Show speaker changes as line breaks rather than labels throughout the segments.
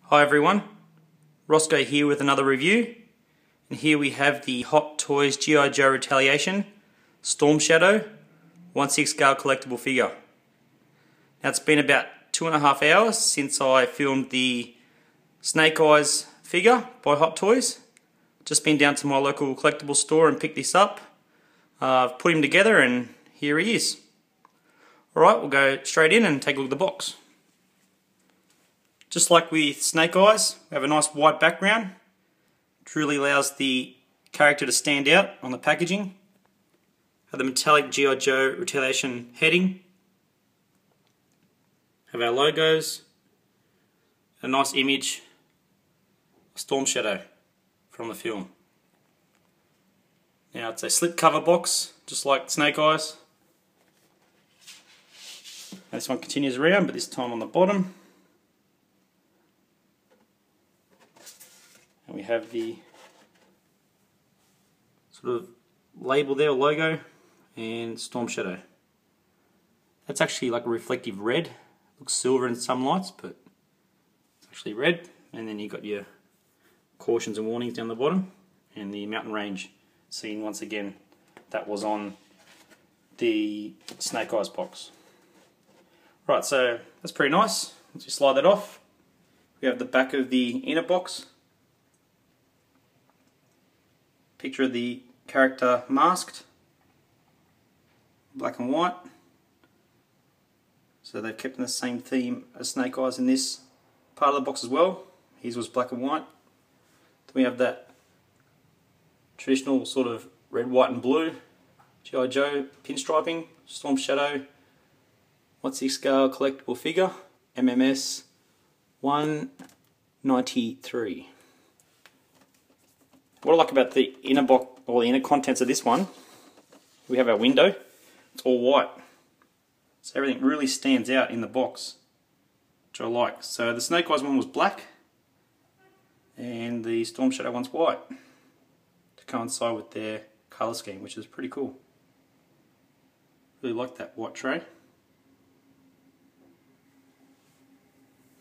Hi everyone, Roscoe here with another review, and here we have the Hot Toys G.I. Joe Retaliation Storm Shadow 1/6 scale collectible figure. Now it's been about 2.5 hours since I filmed the Snake Eyes figure by Hot Toys. Just been down to my local collectible store and picked this up. I've put him together and here he is. Alright, we'll go straight in and take a look at the box. Just like with Snake Eyes, we have a nice white background. Truly allows the character to stand out on the packaging. Have the metallic G.I. Joe Retaliation heading. Have our logos. A nice image of Storm Shadow from the film. Now it's a slipcover box, just like Snake Eyes. And this one continues around, but this time on the bottom. And we have the sort of label there, logo, and Storm Shadow. That's actually like a reflective red. Looks silver in some lights, but it's actually red. And then you've got your cautions and warnings down the bottom, and the mountain range scene once again that was on the Snake Eyes box. Right, so that's pretty nice. Let's just slide that off. We have the back of the inner box. Picture of the character masked, black and white. So they've kept in the same theme as Snake Eyes in this part of the box as well. His was black and white. Then we have that traditional sort of red, white and blue G.I. Joe pinstriping, Storm Shadow 1/6 scale collectible figure, MMS 193. What I like about the inner box, or the inner contents of this one, we have our window. It's all white, so everything really stands out in the box, which I like. So the Snake Eyes one was black, and the Storm Shadow one's white, to coincide with their colour scheme, which is pretty cool. Really like that white tray.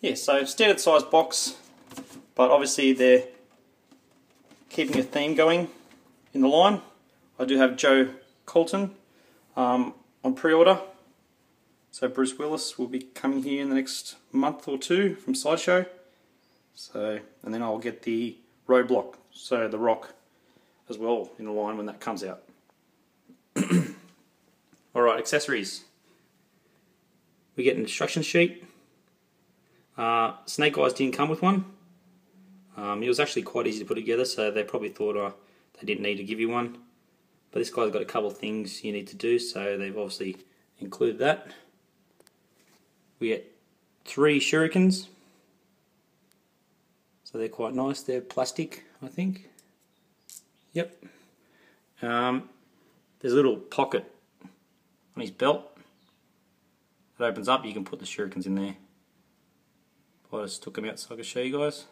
Yeah, so standard size box, but obviously they're keeping a theme going in the line. I do have Joe Colton on pre-order, so Bruce Willis will be coming here in the next month or two from Sideshow. So, and then I'll get the Roadblock, so the Rock, as well in the line when that comes out. Alright, accessories. We get an instruction sheet. Snake Eyes didn't come with one. It was actually quite easy to put together, so they probably thought they didn't need to give you one. But this guy's got a couple of things you need to do, so they've obviously included that. We get 3 shurikens. So they're quite nice. They're plastic, I think. Yep. There's a little pocket on his belt that opens up. You can put the shurikens in there. I just took them out so I could show you guys.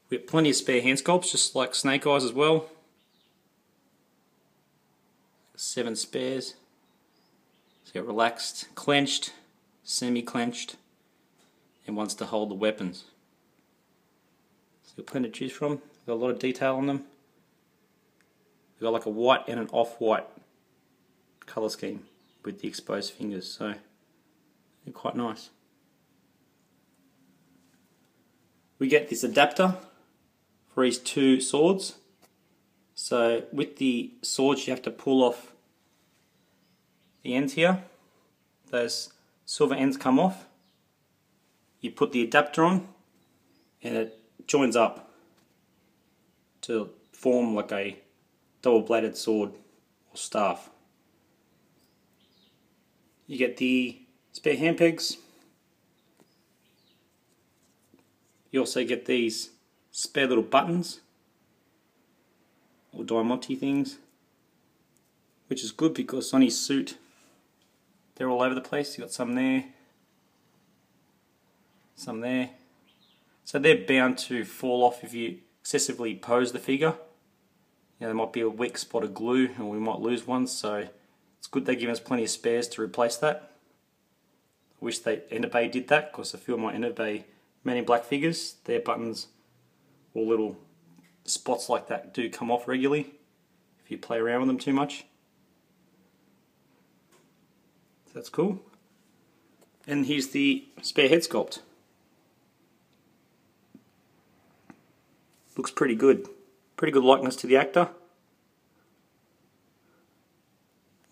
We have plenty of spare hand sculpts, just like Snake Eyes as well. 7 spares. So you got relaxed, clenched, semi-clenched, and ones to hold the weapons. So you've got plenty to choose from. Got a lot of detail on them. We've got like a white and an off-white colour scheme with the exposed fingers, so they're quite nice. We get this adapter for his 2 swords. So with the swords you have to pull off the ends here. Those silver ends come off. You put the adapter on and it joins up to form like a double-bladed sword or staff. You get the spare hand pegs. You also get these spare little buttons or diamante things, which is good because on his suit they're all over the place. You've got some there, some there. So they're bound to fall off if you excessively pose the figure. You know, there might be a weak spot of glue and we might lose one, so it's good they give us plenty of spares to replace that. I wish Enderbay did that, because I feel my Enderbay Men in Black figures, their buttons or little spots like that do come off regularly if you play around with them too much. So that's cool. And here's the spare head sculpt. Looks pretty good. Pretty good likeness to the actor.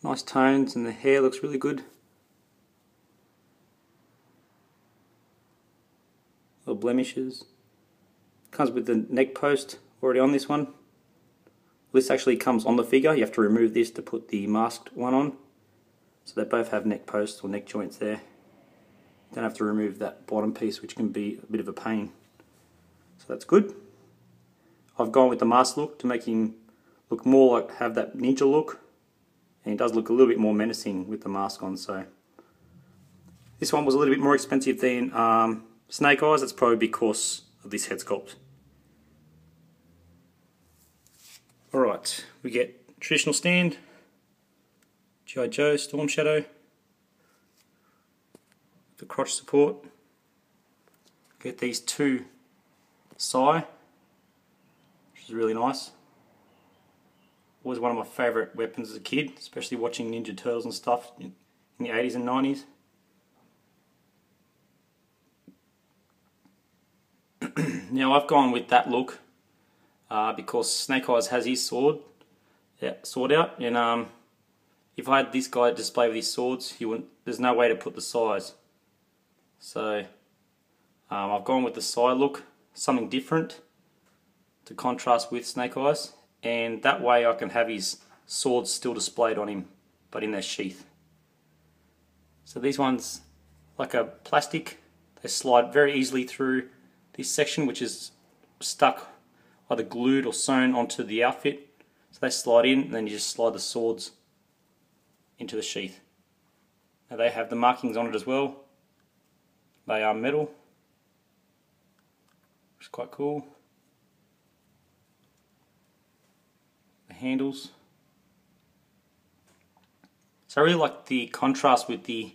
Nice tones, and the hair looks really good. Little blemishes. Comes with the neck post already on this one. This actually comes on the figure. You have to remove this to put the masked one on. So they both have neck posts or neck joints there. You don't have to remove that bottom piece, which can be a bit of a pain. So that's good. I've gone with the mask look to make him look more like, have that ninja look. And he does look a little bit more menacing with the mask on. So this one was a little bit more expensive than Snake Eyes. That's probably because of this head sculpt. Alright, we get traditional stand, G.I. Joe, Storm Shadow, the crotch support, get these two sai, which is really nice. Was one of my favourite weapons as a kid, especially watching Ninja Turtles and stuff in the 80s and 90s. Now I've gone with that look because Snake Eyes has his sword out, and if I had this guy display with his swords, there's no way to put the size. So I've gone with the side look, something different to contrast with Snake Eyes. And that way I can have his swords still displayed on him, but in their sheath. So these ones, like a plastic, they slide very easily through this section, which is stuck, either glued or sewn onto the outfit. So they slide in, and then you just slide the swords into the sheath. Now they have the markings on it as well. They are metal, which is quite cool. Handles. So I really like the contrast with the,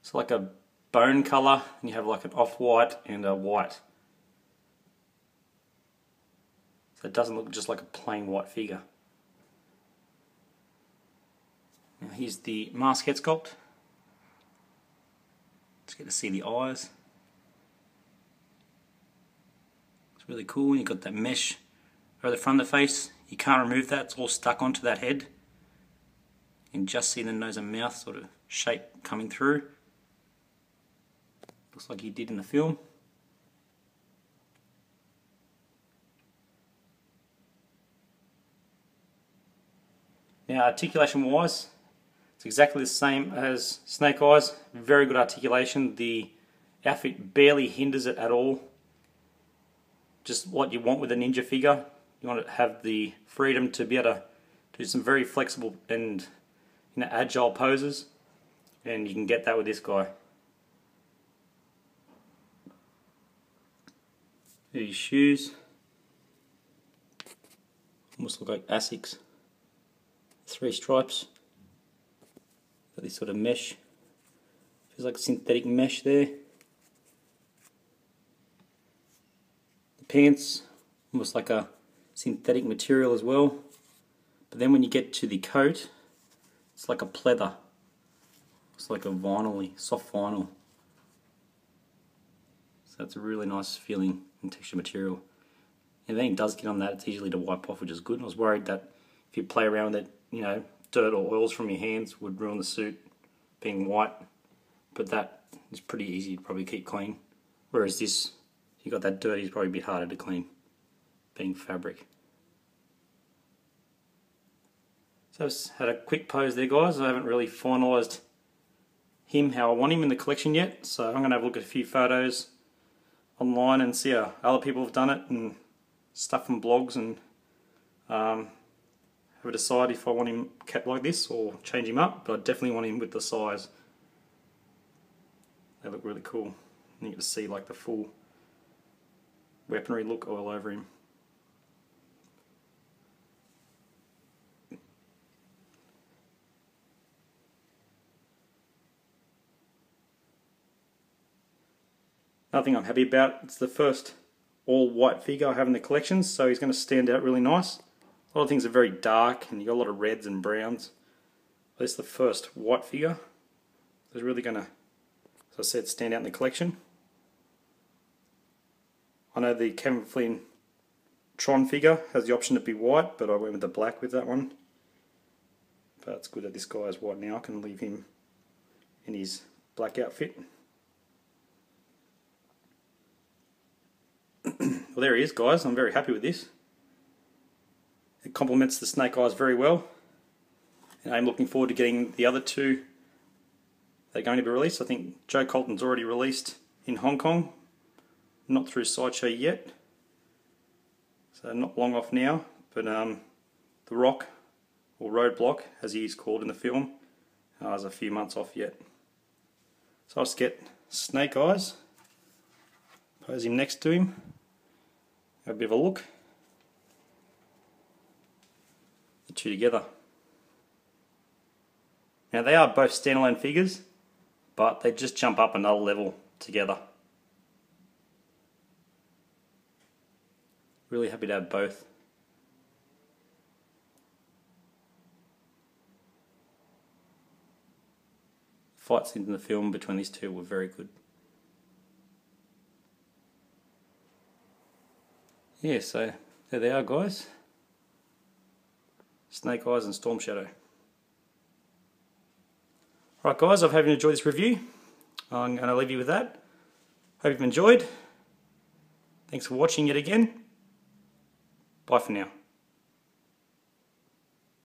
it's like a bone colour, and you have like an off-white and a white. So it doesn't look just like a plain white figure. Now here's the mask head sculpt. Let's get to see the eyes. It's really cool. You've got that mesh over the front of the face. You can't remove that, it's all stuck onto that head. You can just see the nose and mouth sort of shape coming through. Looks like he did in the film. Now articulation wise, it's exactly the same as Snake Eyes. Very good articulation. The outfit barely hinders it at all. Just what you want with a ninja figure. You want to have the freedom to be able to do some very flexible and agile poses, and you can get that with this guy. These shoes almost look like Asics. 3 stripes. Got this sort of mesh. Feels like synthetic mesh there. The pants almost like a synthetic material as well, but then when you get to the coat, it's like a pleather. It's like a vinyl-y, soft vinyl. So that's a really nice feeling and texture material. And then it does get on that, it's easily to wipe off, which is good. I was worried that if you play around with it, dirt or oils from your hands would ruin the suit being white, but that is pretty easy to probably keep clean. Whereas this, if you got that dirt, it's probably a bit harder to clean, being fabric. So I've had a quick pose there, guys. I haven't really finalised him how I want him in the collection yet, so I'm going to have a look at a few photos online and see how other people have done it and stuff from blogs, and have a decide if I want him kept like this or change him up, but I definitely want him with the size. They look really cool. And you get to see like the full weaponry look all over him. Nothing I'm happy about. It's the first all white figure I have in the collection, so he's going to stand out really nice. A lot of things are very dark and you've got a lot of reds and browns. But it's the first white figure. It's really going to, as I said, stand out in the collection. I know the Kevin Flynn Tron figure has the option to be white, but I went with the black with that one. But it's good that this guy is white now. I can leave him in his black outfit. Well, there he is, guys. I'm very happy with this. It complements the Snake Eyes very well. And I'm looking forward to getting the other two that are going to be released. I think Joe Colton's already released in Hong Kong. Not through Sideshow yet. So not long off now. But The Rock, or Roadblock, as he is called in the film, is a few months off yet. So I'll just get Snake Eyes, pose him next to him, have a bit of a look. The two together. Now they are both standalone figures, but they just jump up another level together. Really happy to have both. Fight scenes in the film between these two were very good. Yeah, so there they are, guys. Snake Eyes and Storm Shadow. Alright guys, I hope you enjoyed this review. I'm going to leave you with that. Hope you've enjoyed. Thanks for watching yet again. Bye for now.